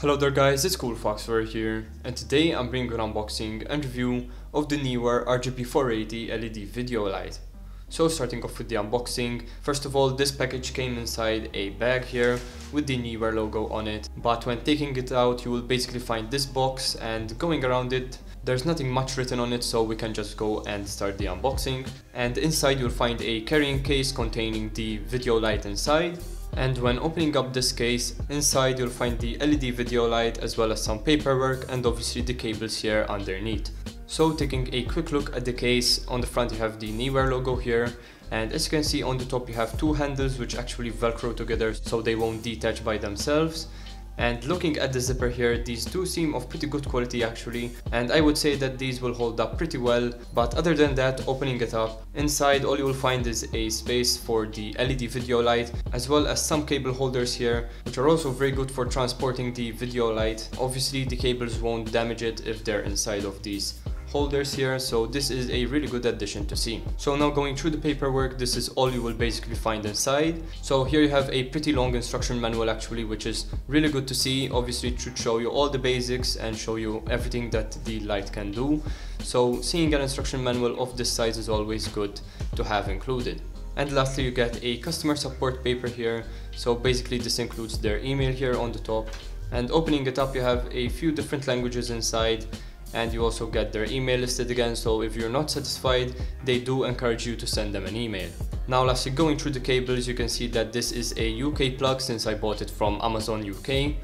Hello there guys, it's CoolFox here, and today I'm bringing an unboxing and review of the Neewer RGB480 LED video light. So starting off with the unboxing, first of all this package came inside a bag here with the Neewer logo on it, but when taking it out you will basically find this box, and going around it there's nothing much written on it, so we can just go and start the unboxing. And inside you'll find a carrying case containing the video light inside. And when opening up this case, inside you'll find the LED video light as well as some paperwork and obviously the cables here underneath. So taking a quick look at the case, on the front you have the Neewer logo here, and as you can see on the top you have two handles which actually velcro together so they won't detach by themselves. And looking at the zipper here, these do seem of pretty good quality actually, and I would say that these will hold up pretty well. But other than that, opening it up, inside all you will find is a space for the LED video light as well as some cable holders here, which are also very good for transporting the video light. Obviously the cables won't damage it if they're inside of these holders here, so this is a really good addition to see. So now going through the paperwork, this is all you will basically find inside. So here you have a pretty long instruction manual actually, which is really good to see. Obviously it should show you all the basics and show you everything that the light can do. So seeing an instruction manual of this size is always good to have included. And lastly you get a customer support paper here, so basically this includes their email here on the top. And opening it up you have a few different languages inside, and you also get their email listed again, so if you're not satisfied they do encourage you to send them an email. Now lastly, going through the cables, you can see that this is a UK plug since I bought it from Amazon UK,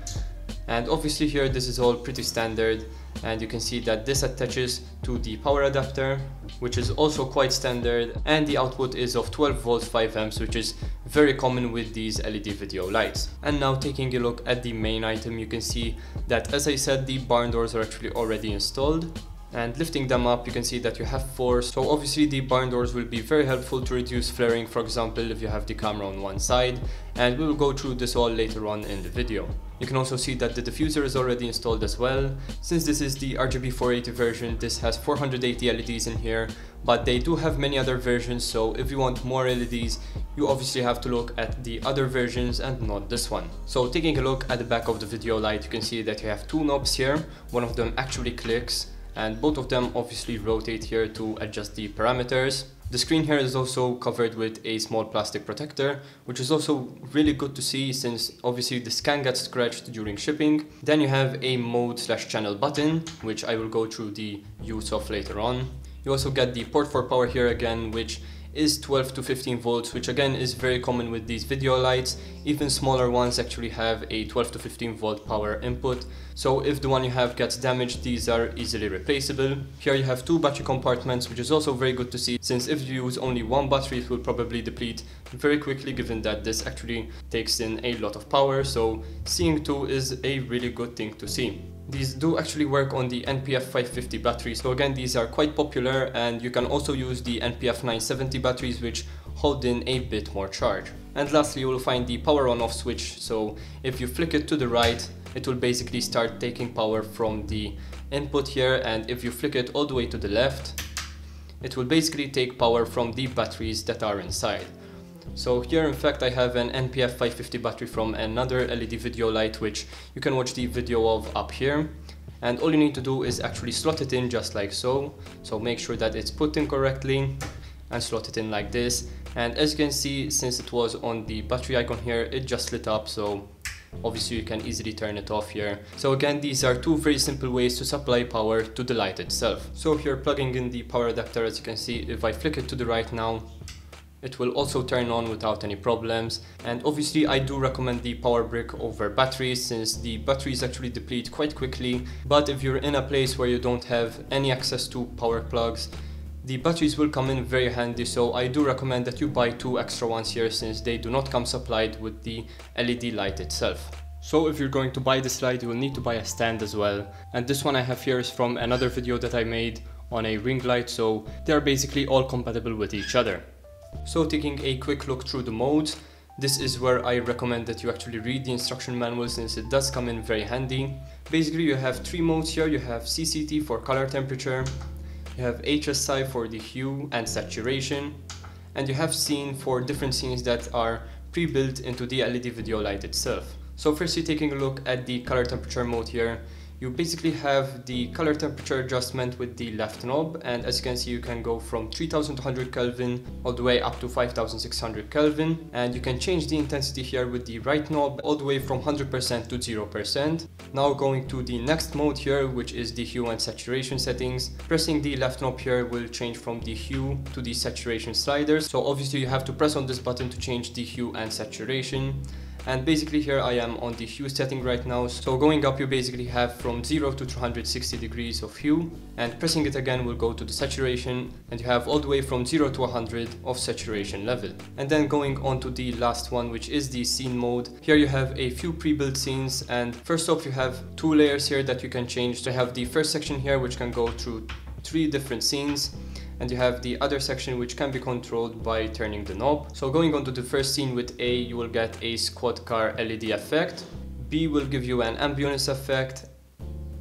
and obviously here this is all pretty standard, and you can see that this attaches to the power adapter, which is also quite standard, and the output is of 12 volts 5 amps, which is very common with these LED video lights. And now taking a look at the main item, you can see that, as I said, the barn doors are actually already installed. And lifting them up you can see that you have 4, so obviously the barn doors will be very helpful to reduce flaring, for example if you have the camera on one side, and we will go through this all later on in the video. You can also see that the diffuser is already installed as well. Since this is the RGB480 version, this has 480 LEDs in here, but they do have many other versions, so if you want more LEDs you obviously have to look at the other versions and not this one. So taking a look at the back of the video light, you can see that you have two knobs here. One of them actually clicks, and both of them obviously rotate here to adjust the parameters. The screen here is also covered with a small plastic protector, which is also really good to see since obviously this can get scratched during shipping. Then you have a mode/channel button, which I will go through the use of later on. You also get the port for power here again, which is 12 to 15 volts, which again is very common with these video lights. Even smaller ones actually have a 12 to 15 volt power input, so if the one you have gets damaged these are easily replaceable. Here you have two battery compartments, which is also very good to see since if you use only one battery it will probably deplete very quickly, given that this actually takes in a lot of power, so seeing two is a really good thing to see. These do actually work on the NPF 550 batteries, so again these are quite popular, and you can also use the NPF 970 batteries which hold in a bit more charge. And lastly you will find the power on off switch, so if you flick it to the right it will basically start taking power from the input here, and if you flick it all the way to the left it will basically take power from the batteries that are inside. So here in fact I have an NPF 550 battery from another LED video light which you can watch the video of up here, and all you need to do is actually slot it in just like so. So make sure that it's put in correctly and slot it in like this, and as you can see, since it was on the battery icon here it just lit up, so obviously you can easily turn it off here. So again these are two very simple ways to supply power to the light itself. So here plugging in the power adapter, as you can see, if I flick it to the right now it will also turn on without any problems. And obviously I do recommend the power brick over batteries since the batteries actually deplete quite quickly, but if you're in a place where you don't have any access to power plugs the batteries will come in very handy, so I do recommend that you buy two extra ones here since they do not come supplied with the LED light itself. So if you're going to buy this light you will need to buy a stand as well, and this one I have here is from another video that I made on a ring light, so they're basically all compatible with each other. So taking a quick look through the modes, this is where I recommend that you actually read the instruction manual since it does come in very handy. Basically you have three modes here. You have CCT for color temperature, you have HSI for the hue and saturation, and you have scene for different scenes that are pre-built into the LED video light itself. So firstly, taking a look at the color temperature mode here, you basically have the color temperature adjustment with the left knob, and as you can see, you can go from 3200 Kelvin all the way up to 5600 Kelvin, and you can change the intensity here with the right knob all the way from 100% to 0%. Now going to the next mode here, which is the hue and saturation settings. Pressing the left knob here will change from the hue to the saturation sliders. So obviously you have to press on this button to change the hue and saturation. And basically here I am on the hue setting right now. So going up, you basically have from 0 to 360 degrees of hue, and pressing it again will go to the saturation, and you have all the way from 0 to 100 of saturation level. And then going on to the last one, which is the scene mode. Here you have a few pre-built scenes, and first off you have 2 layers here that you can change. So you have the first section here which can go through 3 different scenes, and you have the other section which can be controlled by turning the knob. So going on to the first scene, with A you will get a squad car LED effect, B will give you an ambience effect,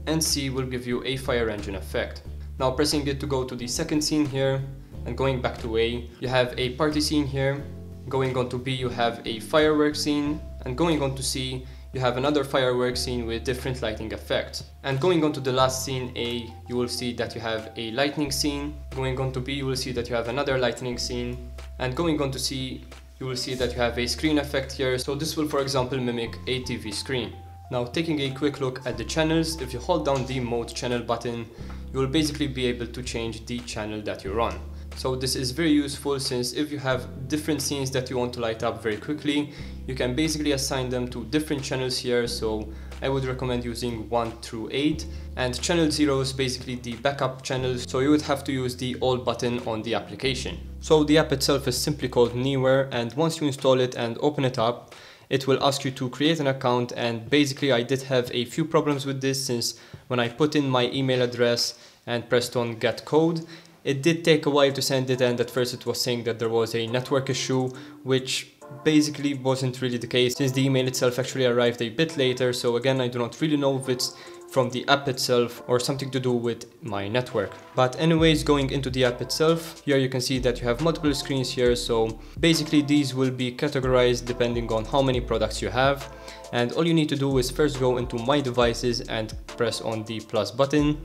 and C will give you a fire engine effect. Now pressing it to go to the second scene here, and going back to A, you have a party scene here. Going on to B, you have a fireworks scene, and going on to C, you have another fireworks scene with different lighting effects. And going on to the last scene, A, you will see that you have a lightning scene. Going on to B, you will see that you have another lightning scene. And going on to C, you will see that you have a screen effect here. So this will, for example, mimic a TV screen. Now taking a quick look at the channels, if you hold down the mode channel button, you will basically be able to change the channel that you're on. So this is very useful, since if you have different scenes that you want to light up very quickly, you can basically assign them to different channels here. So I would recommend using 1 through 8, and channel 0 is basically the backup channel, so you would have to use the all button on the application. So the app itself is simply called Neewer, and once you install it and open it up, it will ask you to create an account. And basically I did have a few problems with this, since when I put in my email address and pressed on get code, it did take a while to send it, and at first it was saying that there was a network issue, which basically wasn't really the case, since the email itself actually arrived a bit later. So again, I do not really know if it's from the app itself or something to do with my network. But anyways, going into the app itself, here you can see that you have multiple screens here. So basically these will be categorized depending on how many products you have. And all you need to do is first go into My Devices and press on the plus button.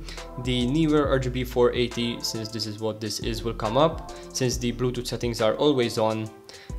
The Neewer RGB480, since this is what this is, will come up, since the Bluetooth settings are always on.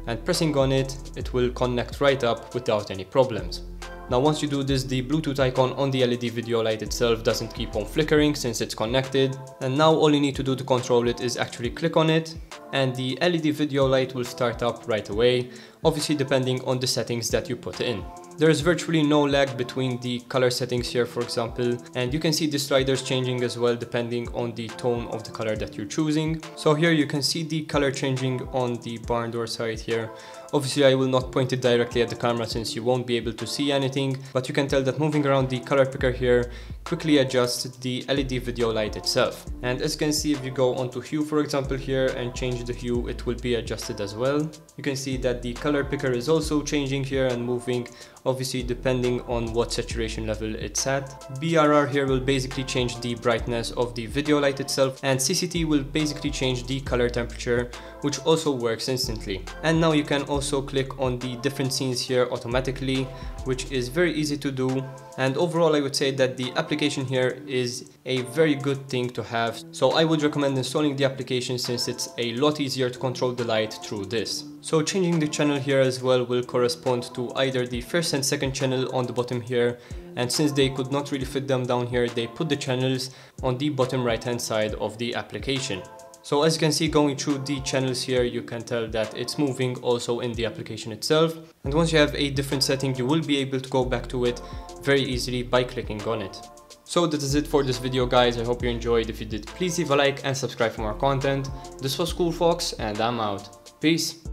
And pressing on it, it will connect right up without any problems. Now once you do this, the Bluetooth icon on the LED video light itself doesn't keep on flickering since it's connected. And now all you need to do to control it is actually click on it, and the LED video light will start up right away, obviously depending on the settings that you put in. There is virtually no lag between the color settings here, for example, and you can see the sliders changing as well depending on the tone of the color that you're choosing. So here you can see the color changing on the barn door side here. Obviously I will not point it directly at the camera since you won't be able to see anything, but you can tell that moving around the color picker here quickly adjusts the LED video light itself. And as you can see, if you go onto hue, for example, here and change the hue, it will be adjusted as well. You can see that the color picker is also changing here and moving, obviously depending on what saturation level it's at. BRR here will basically change the brightness of the video light itself, and CCT will basically change the color temperature, which also works instantly. And now you can also click on the different scenes here automatically, which is very easy to do. And overall I would say that the application here is a very good thing to have. So I would recommend installing the application, since it's a lot easier to control the light through this. So changing the channel here as well will correspond to either the first and second channel on the bottom here, and since they could not really fit them down here, they put the channels on the bottom right hand side of the application. So as you can see, going through the channels here, you can tell that it's moving also in the application itself. And once you have a different setting, you will be able to go back to it very easily by clicking on it. So that is it for this video, guys. I hope you enjoyed. If you did, please leave a like and subscribe for more content. This was CoolFox, and I'm out. Peace.